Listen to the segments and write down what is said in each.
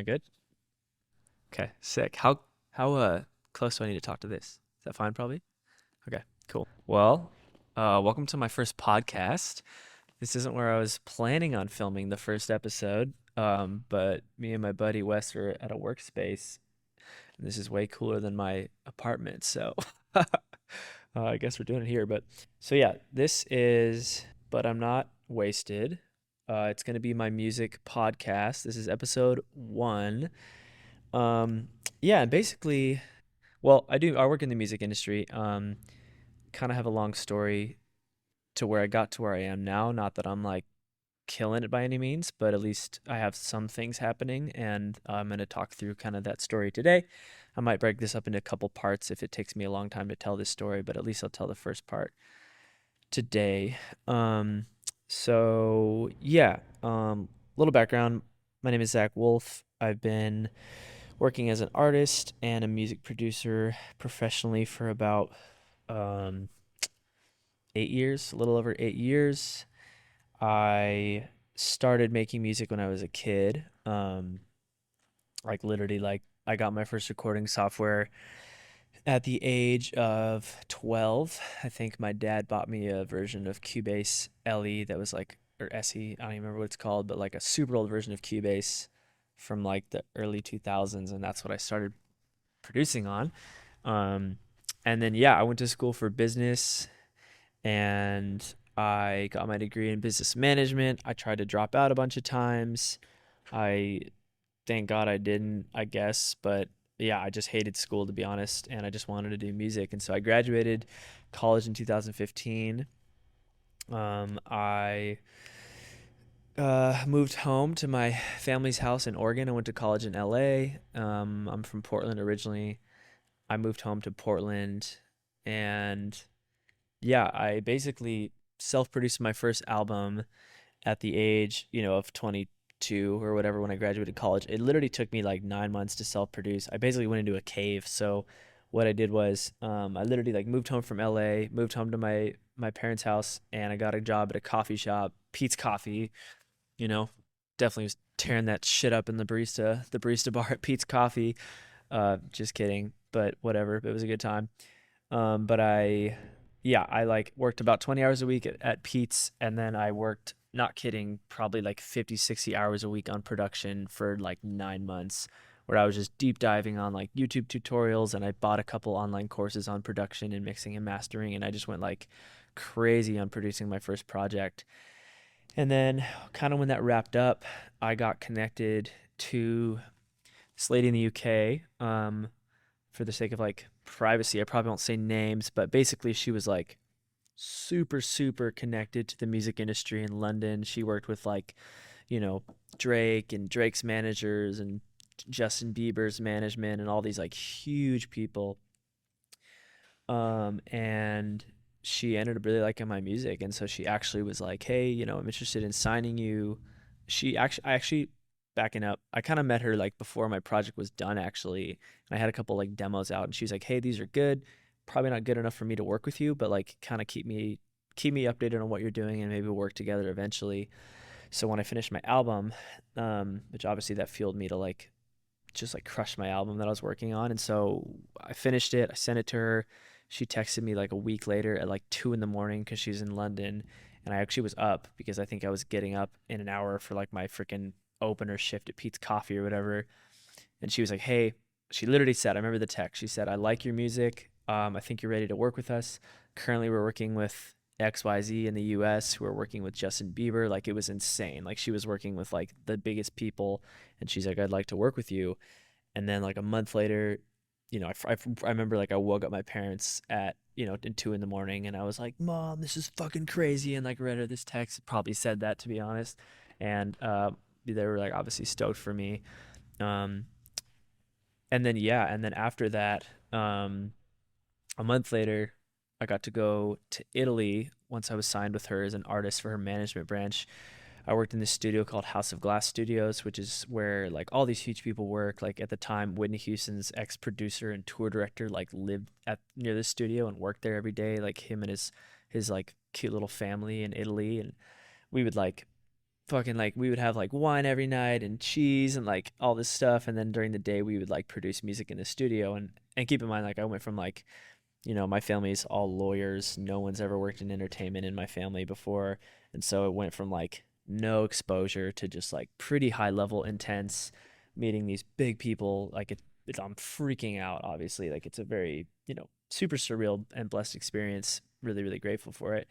I good? Okay, sick. How close do I need to talk to this? Is that fine probably? Okay, cool. Well, welcome to my first podcast. This isn't where I was planning on filming the first episode. But me and my buddy Wes are at a workspace, and this is way cooler than my apartment, so I guess we're doing it here. But so yeah, this is But I'm Not Wasted. It's gonna be my music podcast. This is episode one. Um, yeah, and basically, well, I work in the music industry. Kind of have a long story to where I got to where I am now. Not that I'm like killing it by any means, but at least I have some things happening, and I'm going to talk through kind of that story today. I might break this up into a couple parts if it takes me a long time to tell this story, but at least I'll tell the first part today. Um, so yeah, little background. My name is Zach Wolf. I've been working as an artist and a music producer professionally for about um, 8 years, a little over 8 years. I started making music when I was a kid. Like literally, like I got my first recording software at the age of 12. I think my dad bought me a version of Cubase LE that was like, or SE, I don't even remember what it's called, but like a super old version of Cubase from like the early 2000s, and that's what I started producing on. Um, and then yeah, I went to school for business and I got my degree in business management. I tried to drop out a bunch of times. I Thank God I didn't, I guess, but yeah, I just hated school to be honest, and I just wanted to do music. And so I graduated college in 2015. I moved home to my family's house in Oregon. I went to college in LA. I'm from Portland originally. I moved home to Portland, and yeah, I basically self-produced my first album at the age, of 22 or whatever when I graduated college. It literally took me like 9 months to self-produce. I basically went into a cave. So what I did was, I literally like moved home from LA, moved home to my parents' house, and I got a job at a coffee shop, Pete's Coffee. You know, definitely was tearing that shit up in the barista bar at Pete's Coffee. Just kidding, but whatever. It was a good time. But yeah, I like worked about 20 hours a week at Pete's, and then I worked, not kidding, probably like 50, 60 hours a week on production for like 9 months, where I was just deep diving on like YouTube tutorials, and I bought a couple online courses on production and mixing and mastering, and I just went like crazy on producing my first project. And then kind of when that wrapped up, I got connected to this lady in the UK. For the sake of like privacy, I probably won't say names, but basically she was like super, super connected to the music industry in London. She worked with like, you know, Drake and Drake's managers and Justin Bieber's management and all these like huge people. And she ended up really liking my music. And so she actually was like, hey, I'm interested in signing you. I actually, backing up, I kind of met her like before my project was done actually. And I had a couple like demos out, and she was like, hey, these are good. Probably not good enough for me to work with you, but like kind of keep me updated on what you're doing, and maybe we'll work together eventually. So when I finished my album, which obviously that fueled me to like just like crush my album that I was working on. And so I finished it. I sent it to her. She texted me like a week later at like 2 in the morning because she's in London. And I actually was up because I think I was getting up in an hour for like my freaking opener shift at Pete's Coffee or whatever. And she was like, hey, she literally said, I remember the text. She said, I like your music. I think you're ready to work with us. Currently, we're working with XYZ in the US. We're working with Justin Bieber. Like, it was insane. Like, she was working with like the biggest people. And she's like, I'd like to work with you. And then like a month later, I remember like I woke up my parents at, in 2 in the morning, and I was like, Mom, this is fucking crazy. And like read her this text, probably said that to be honest. And they were like obviously stoked for me. Um, and then, yeah. And then after that, a month later, I got to go to Italy once I was signed with her as an artist for her management branch. I worked in this studio called House of Glass Studios, which is where like all these huge people work. Like at the time, Whitney Houston's ex-producer and tour director like lived at near this studio and worked there every day. Like him and his like cute little family in Italy, and we would like fucking like we would have like wine every night and cheese and like all this stuff, and then during the day we would like produce music in the studio. And keep in mind, like I went from like, my family's all lawyers. No one's ever worked in entertainment in my family before. And so it went from like no exposure to just like pretty high level intense, meeting these big people. Like I'm freaking out, obviously. Like it's a very, super surreal and blessed experience. Really, really grateful for it.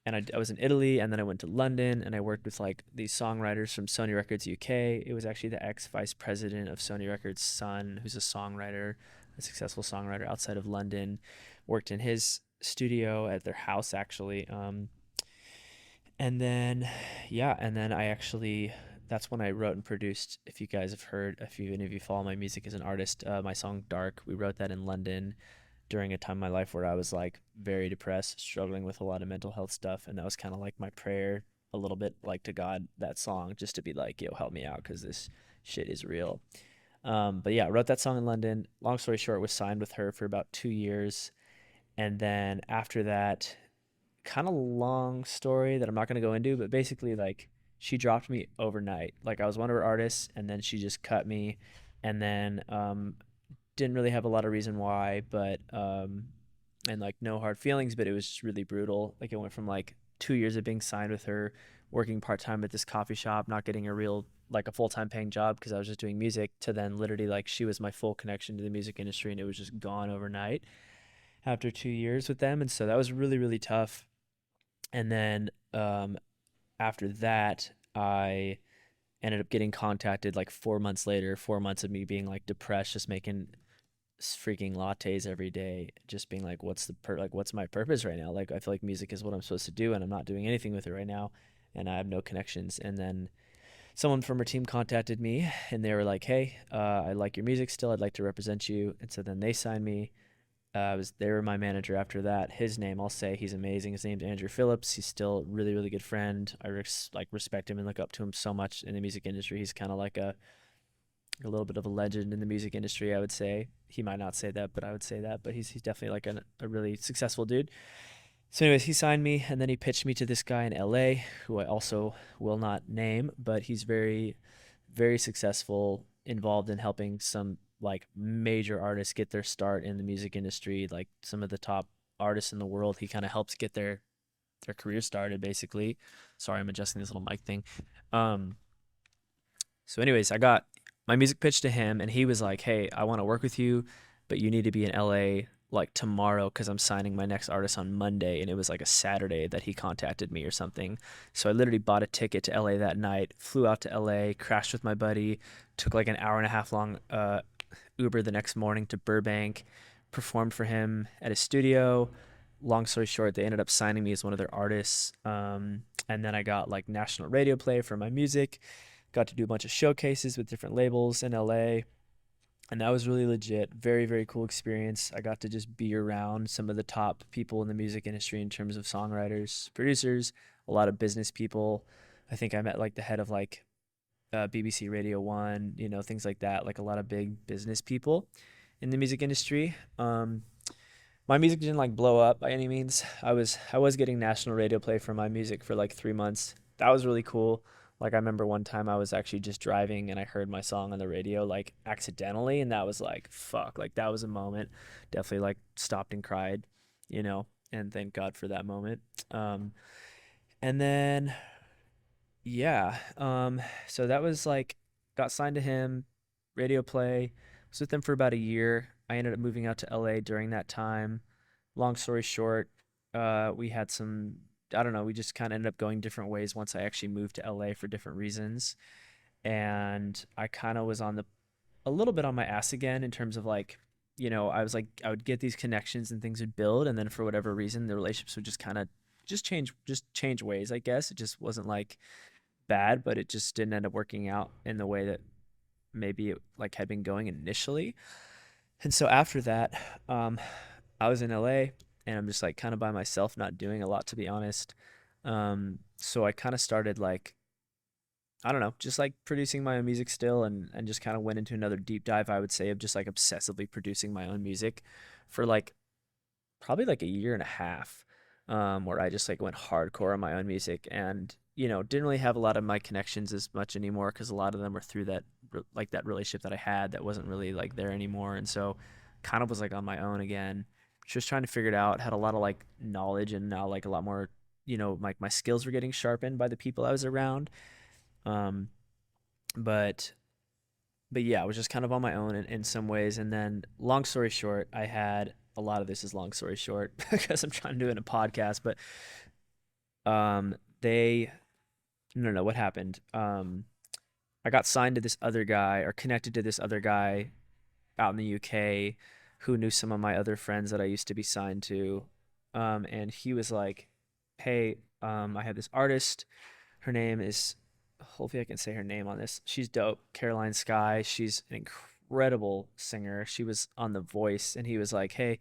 And I was in Italy, and then I went to London, and I worked with like these songwriters from Sony Records UK. It was actually the ex vice president of Sony Records' son, who's a songwriter, a successful songwriter outside of London. Worked in his studio at their house actually. And then, yeah, and then I actually, that's when I wrote and produced. If you guys have heard, if you any of you follow my music as an artist, my song Dark, we wrote that in London during a time in my life where I was like very depressed, struggling with a lot of mental health stuff. And that was kind of like my prayer a little bit, like to God, that song, just to be like, yo, help me out because this shit is real. But yeah, I wrote that song in London. Long story short, was signed with her for about 2 years. And then after that, kind of long story that I'm not going to go into, but basically, like, she dropped me overnight. Like, I was one of her artists, and then she just cut me. And then didn't really have a lot of reason why, but and like no hard feelings, but it was just really brutal. Like it went from like 2 years of being signed with her, working part time at this coffee shop, not getting a real like a full time paying job because I was just doing music, to then literally like she was my full connection to the music industry, and it was just gone overnight after 2 years with them. And so that was really, really tough. And then after that, I ended up getting contacted like 4 months later, 4 months of me being like depressed, just making freaking lattes every day, just being like, what's my purpose right now? Like I feel like music is what I'm supposed to do, and I'm not doing anything with it right now, and I have no connections. And then someone from her team contacted me, and they were like, hey, I like your music still, I'd like to represent you. And so then they signed me. They were my manager after that. His name, I'll say, he's amazing. His name's Andrew Phillips. He's still a really, really good friend. I respect him and look up to him so much in the music industry. He's kind of like a little bit of a legend in the music industry, I would say. He might not say that, but I would say that. But he's definitely like a really successful dude. So, anyways, he signed me, and then he pitched me to this guy in LA, who I also will not name, but he's very, very successful, involved in helping some like major artists get their start in the music industry, like some of the top artists in the world. He kind of helps get their career started, basically. Sorry, I'm adjusting this little mic thing. Um, so, anyways, I got my music pitch to him, and he was like, "Hey, I want to work with you, but you need to be in LA like tomorrow because I'm signing my next artist on Monday." And it was like a Saturday that he contacted me or something. So I literally bought a ticket to LA that night, flew out to LA, crashed with my buddy, took like an hour and a half long Uber the next morning to Burbank, performed for him at his studio. Long story short, they ended up signing me as one of their artists. And then I got like national radio play for my music, got to do a bunch of showcases with different labels in LA. And that was really legit. Very, very cool experience. I got to just be around some of the top people in the music industry in terms of songwriters, producers, a lot of business people. I think I met like the head of like BBC Radio One, things like that, like a lot of big business people in the music industry. My music didn't like blow up by any means. I was getting national radio play for my music for like 3 months. That was really cool. Like I remember one time I was actually just driving and I heard my song on the radio like accidentally, and that was like fuck. Like that was a moment. Definitely like stopped and cried, and thank God for that moment. Um and then yeah, so that was like, got signed to him, radio play. Was with him for about a year. I ended up moving out to LA during that time. Long story short, we had some, I don't know, we just kind of ended up going different ways once I actually moved to LA for different reasons. And I kind of was a little bit on my ass again in terms of like, I was like, I would get these connections and things would build. And then for whatever reason, the relationships would just kind of just change ways, I guess. It just wasn't like bad, but it just didn't end up working out in the way that maybe it like had been going initially. And so after that, I was in LA, and I'm just like kind of by myself, not doing a lot, to be honest. So I kind of started like, I don't know, just like producing my own music still, and just kind of went into another deep dive, I would say, of just like obsessively producing my own music for like probably like a year and a half, where I just like went hardcore on my own music. And didn't really have a lot of my connections as much anymore because a lot of them were through that relationship that I had that wasn't really like there anymore. And so kind of was like on my own again, just trying to figure it out, had a lot of like knowledge and now like a lot more, like my skills were getting sharpened by the people I was around. Um, but yeah, I was just kind of on my own in some ways. And then, long story short, I had a lot of this is long story short because I'm trying to do it in a podcast. But they no no what happened? I got signed to this other guy or connected to this other guy out in the UK who knew some of my other friends that I used to be signed to. And he was like, "Hey, I have this artist. Her name is, hopefully I can say her name on this. She's dope. Caroline Sky. She's an incredible singer. She was on The Voice." And he was like, "Hey,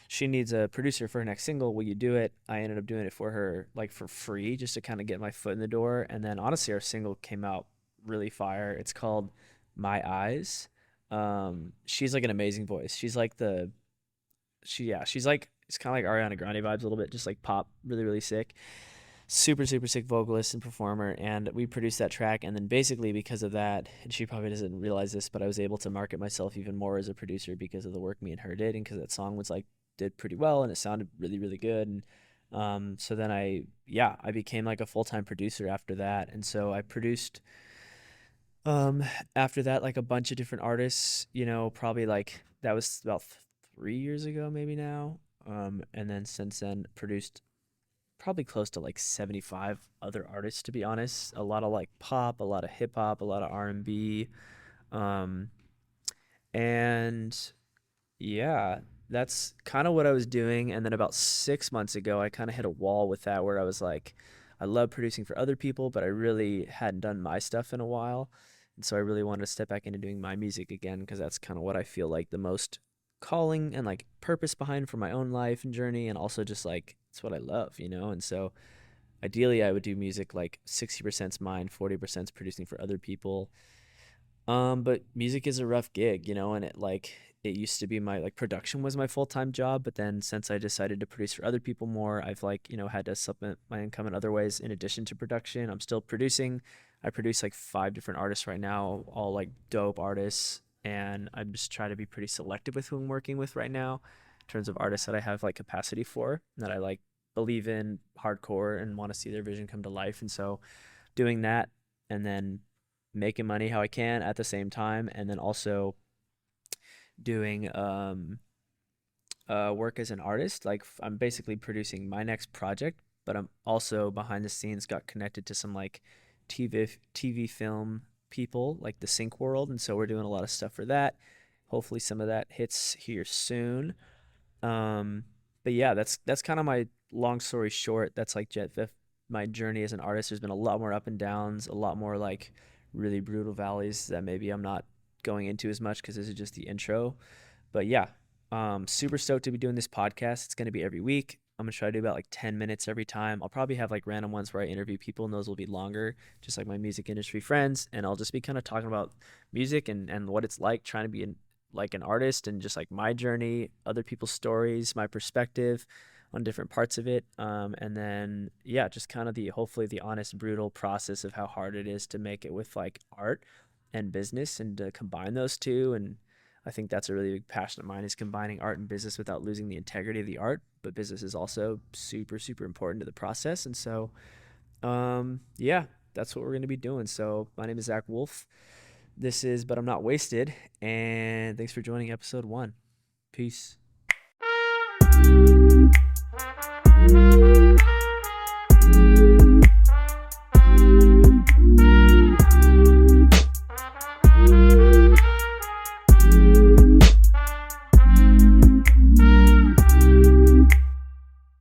she needs a producer for her next single. Will you do it?" I ended up doing it for her, like for free, just to kind of get my foot in the door. And then honestly, our single came out really fire. It's called My Eyes. She's like an amazing voice. She's like, it's kind of like Ariana Grande vibes a little bit, just like pop, really, really sick. Super, super sick vocalist and performer. And we produced that track. And then basically because of that, and she probably doesn't realize this, but I was able to market myself even more as a producer because of the work me and her did. And because that song was like, did pretty well and it sounded really, really good. And so then I became like a full-time producer after that. And so I produced um after that like a bunch of different artists, probably like that was about 3 years ago maybe now. And then since then produced probably close to like 75 other artists, to be honest. A lot of like pop, a lot of hip hop, a lot of R&B. Um and yeah, that's kind of what I was doing. And then about 6 months ago, I kind of hit a wall with that where I was like, I love producing for other people, but I really hadn't done my stuff in a while. And so I really wanted to step back into doing my music again because that's kind of what I feel like the most calling and like purpose behind for my own life and journey. And also just like, it's what I love. And so ideally, I would do music like 60% mine, 40% producing for other people. But music is a rough gig, and it used to be my like production was my full-time job, but then since I decided to produce for other people more, I've had to supplement my income in other ways in addition to production. I'm still producing. I produce like 5 different artists right now, all like dope artists, and I'm just trying to be pretty selective with who I'm working with right now in terms of artists that I have like capacity for, that I like believe in hardcore and want to see their vision come to life. And so doing that and then making money how I can at the same time, and then also doing work as an artist. Like I'm basically producing my next project, but I'm also behind the scenes got connected to some like TV film people like the Sync World, and so we're doing a lot of stuff for that. Hopefully some of that hits here soon. Um, but yeah, that's kind of my long story short. That's like my journey as an artist. There's been a lot more up and downs, a lot more like really brutal valleys that maybe I'm not going into as much because this is just the intro. But yeah, super stoked to be doing this podcast. It's going to be every week. I'm going to try to do about like 10 minutes every time. I'll probably have like random ones where I interview people, and those will be longer, just like my music industry friends. And I'll just be kind of talking about music and what it's like trying to be like an artist, and just like my journey, other people's stories, my perspective on different parts of it. And then, yeah, just kind of hopefully the honest, brutal process of how hard it is to make it with like art and business and to combine those two. And I think that's a really big passion of mine, is combining art and business without losing the integrity of the art. But business is also super, super important to the process. And so, yeah, that's what we're going to be doing. So my name is Zach Wolf. This is But I'm Not Wasted. And thanks for joining episode 1. Peace.